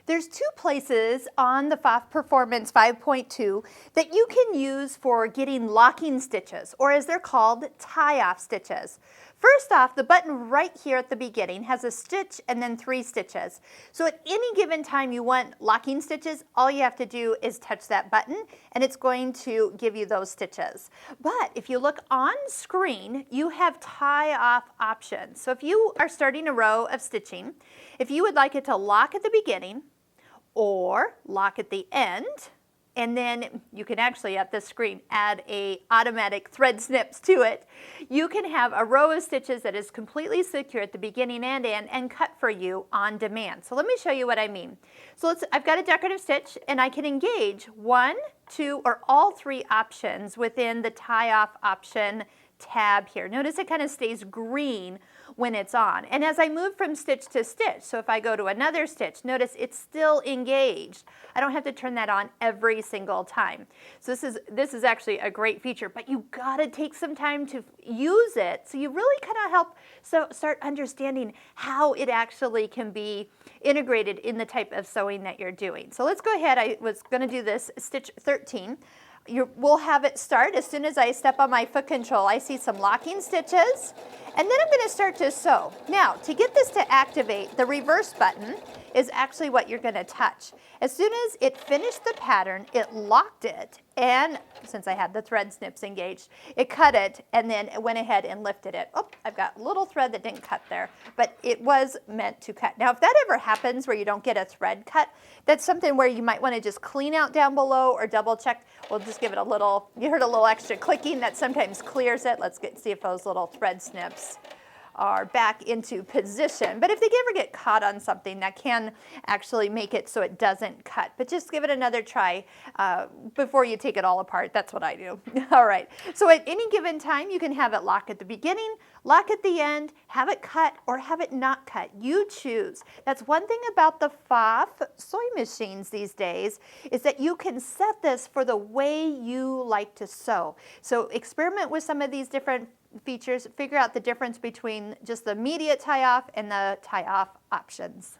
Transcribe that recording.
There's two places on the Pfaff Performance 5.2 that you can use for getting locking stitches, or as they're called, tie-off stitches. First off, the button right here at the beginning has a stitch and then 3 stitches. So at any given time you want locking stitches, all you have to do is touch that button and it's going to give you those stitches. But if you look on screen, you have tie-off options. So if you are starting a row of stitching, if you would like it to lock at the beginning, or lock at the end, and then you can actually at this screen add a automatic thread snips to it. You can have a row of stitches that is completely secure at the beginning and end and cut for you on demand. So let me show you what I mean. So I've got a decorative stitch and I can engage 1, 2, or all 3 options within the tie off option tab here. Notice it kind of stays green when it's on. And as I move from stitch to stitch, so if I go to another stitch, notice it's still engaged. I don't have to turn that on every single time. So this is actually a great feature, but you gotta take some time to use it so you really kind of help start understanding how it actually can be integrated in the type of sewing that you're doing. So let's go ahead. I was gonna do this stitch 13. We'll have it start as soon as I step on my foot control. I see some locking stitches, and then I'm going to start to sew. Now, to get this to activate, the reverse button is actually what you're going to touch. As soon as it finished the pattern, it locked it, and since I had the thread snips engaged, it cut it, and then it went ahead and lifted it. Oh, I've got a little thread that didn't cut there, but it was meant to cut. Now, if that ever happens where you don't get a thread cut, that's something where you might want to just clean out down below or double check. We'll just give it a little, you heard a little extra clicking that sometimes clears it. Let's see if those little thread snips are back into position. But if they ever get caught on something, that can actually make it so it doesn't cut. But just give it another try before you take it all apart. That's what I do. All right. So at any given time, you can have it lock at the beginning, lock at the end, have it cut, or have it not cut. You choose. That's one thing about the Pfaff sewing machines these days, is that you can set this for the way you like to sew. So experiment with some of these different features, figure out the difference between just the immediate tie-off and the tie-off options.